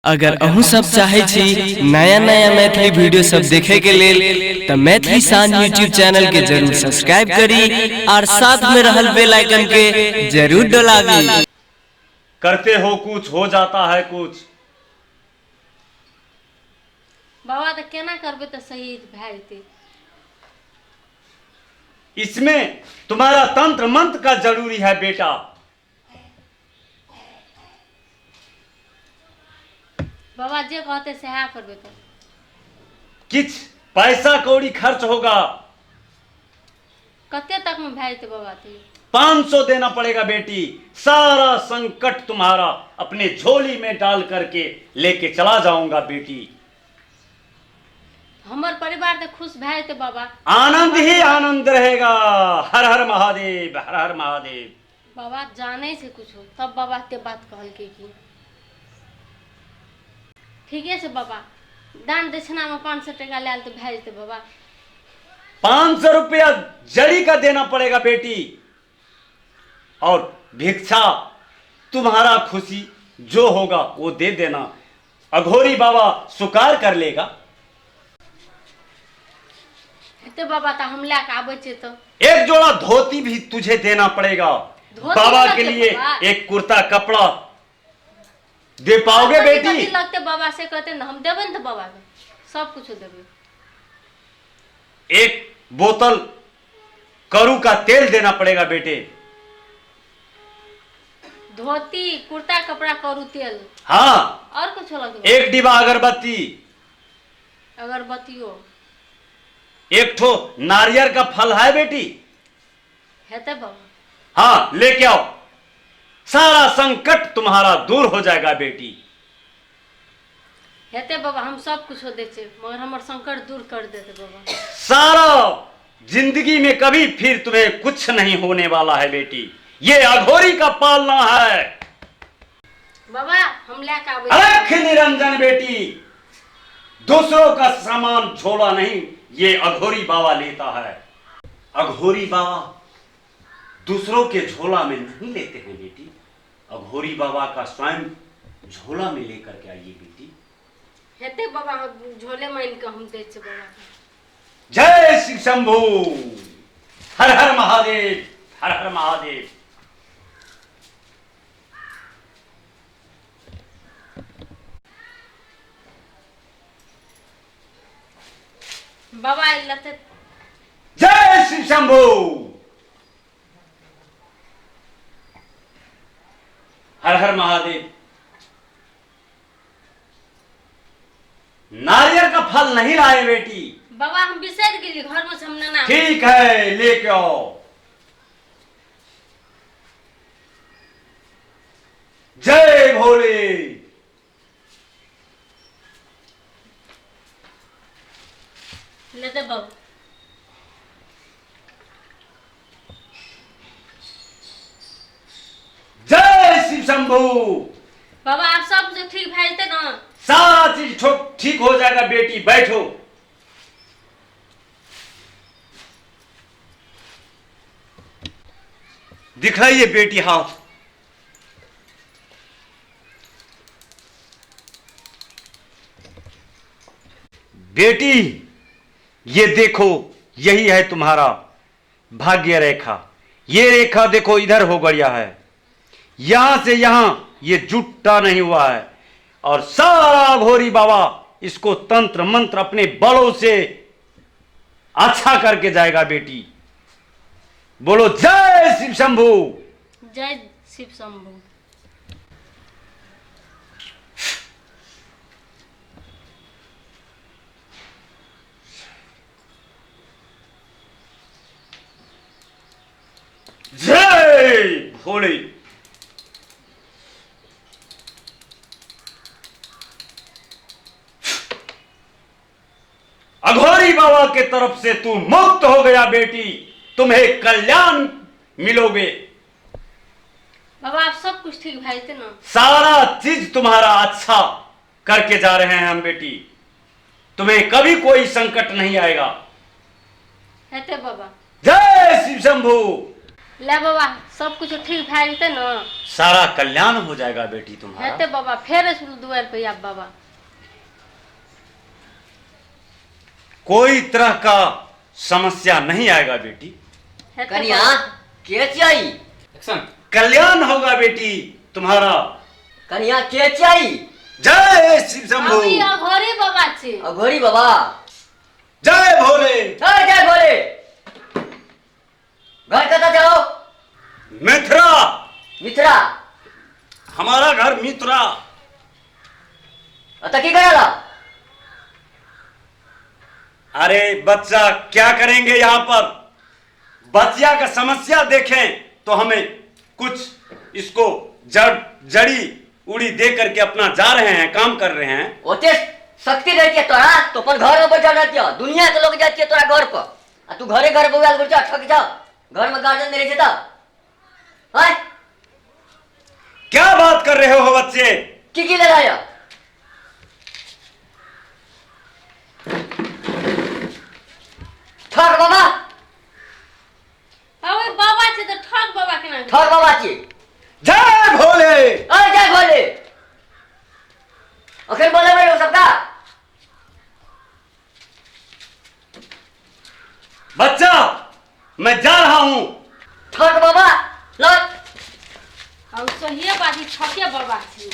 अगर अहू सब चाहे छी नया नया मैथिली वीडियो सब देखे के लेल त मैथिली शान यूट्यूब चैनल के जरूर सब्सक्राइब करी और साथ में रहल बेल आइकन के जरूर दबावी। करते हो कुछ हो जाता है कुछ। बाबा तो केना करबे तो सही भै जेते। इसमें तुम्हारा तंत्र मंत्र का जरूरी है बेटा। बाबा जे कहते सहा करबे तो किछ पैसा कौड़ी खर्च होगा। कते तक में भै जेते बाबा ते 500 देना पड़ेगा बेटी। सारा संकट तुम्हारा अपने झोली में डाल करके लेके चला जाऊंगा बेटी। हमर परिवार तो खुश भै जेते बाबा। आनंद ही आनंद रहेगा। हर हर महादेव, हर हर महादेव। बाबा जाने से कुछ हो तब बाबा ते बात कहल के की ठीक है से बाबा दान दक्षिणा में 500 टका लेल तो भै जेते बाबा। 500 रुपया जड़ी का देना पड़ेगा बेटी। और भिक्षा तुम्हारा खुशी जो होगा वो दे देना। अघोरी बाबा स्वीकार कर लेगा। हेते बाबा ता हम लेके आबै छे तो एक जोड़ा धोती भी तुझे देना पड़ेगा। बाबा के लिए बाबा। एक कुर्ता कपड़ा दे पाओगे बेटी? लगते बाबा से कहते न हम देबे न तो बाबा के सब कुछ देबे। एक बोतल करू का तेल देना पड़ेगा बेटे। धोती कुर्ता कपड़ा करू तेल हाँ और कुछ लगते एक डिब्बा अगरबत्ती, अगरबत्तियों एक ठो नारियल का फल है बेटी। हेते बाबा। हाँ लेके आओ। सारा संकट तुम्हारा दूर हो जाएगा बेटी। हेते बाबा हम सब कुछ दे छे मगर हमर संकट दूर कर देते बाबा। सारा जिंदगी में कभी फिर तुम्हें कुछ नहीं होने वाला है बेटी। ये अघोरी का पालना है। बाबा हम लेके आबै अलख निरंजन बेटी। दूसरों का सामान झोला नहीं, ये अघोरी बाबा लेता है। अघोरी बाबा दूसरों के झोला में नहीं लेते हैं बेटी। अघोरी बाबा का स्वयं झोला में लेकर के आइए बेटी। हेते बाबा झोले में इनके हम दे छे बाबा। जय श्री शंभू। हर हर महादेव, हर हर महादेव। बाबा लते जय श्री शंभू। हर हर महादेव। नारियल का फल नहीं लाए बेटी। बाबा हम बिसर गेली घर में हमने ना। ठीक है लेके आओ। जय भोले। लेते बाबू। जय शिव शंभू। बाबा आप सब कुछ ठीक भै जेते ना? सारा चीज ठीक हो जाएगा बेटी। बैठो। दिखाइए बेटी हाथ। बेटी ये देखो यही है तुम्हारा भाग्य रेखा। ये रेखा देखो इधर हो गया है, यहां से यहां ये जुटता नहीं हुआ है। और सारा घोरी बाबा इसको तंत्र मंत्र अपने बलों से अच्छा करके जाएगा बेटी। बोलो जय शिव शंभू। जय शिव शंभू। जय भोले। अघोरी बाबा के तरफ से तू मुक्त हो गया बेटी। तुम्हें कल्याण मिलोगे। बाबा आप सब कुछ ठीक भै जेते ना? सारा चीज तुम्हारा अच्छा करके जा रहे हैं हम बेटी। तुम्हें कभी कोई संकट नहीं आएगा। हेते बाबा। जय शिव शंभू। ले बाबा सब कुछ ठीक भए जेतै न। सारा कल्याण हो जाएगा बेटी तुम्हारा। हेतै बाबा, फेर दुआर पे आब बाबा। कोई तरह का समस्या नहीं आएगा बेटी। हेतै कन्या बाबा। के चाहिए? एक्शन। कल्याण होगा बेटी तुम्हारा। कन्या के चाहिए? जय शिव शंभु। अभी अघोरी बाबा छी। अघोरी बाबा। जय भोले। जय भोले। घर कता जाओ? मित्रा। मित्रा। हमारा घर मित्रा। अत की करेला? अरे बच्चा क्या करेंगे यहाँ पर? बच्चा का समस्या देखें तो हमें कुछ इसको जड़ी उड़ी दे करके अपना जा रहे हैं, काम कर रहे हैं। ओते शक्ति रहती है तोरा तो अपन घर में बैठल रहती है। दुनिया के लोग जाती है तोरा घर पर आ तू घरे घर बोल बोल ठक जा। घर में गार्जियन नहीं रहता। हाय क्या बात कर रहे हो बच्चे? की लगाया? ठक बाबा। अबे बाबा छी तो ठग बाबा केना? ठक बाबा छी। जय भोले। अरे जय भोले। अखिर बोले भाई सबका। बच्चा मैं जा रहा हूं। ठक बाबा लौट। अब सहिए बात ठके बाबा छी।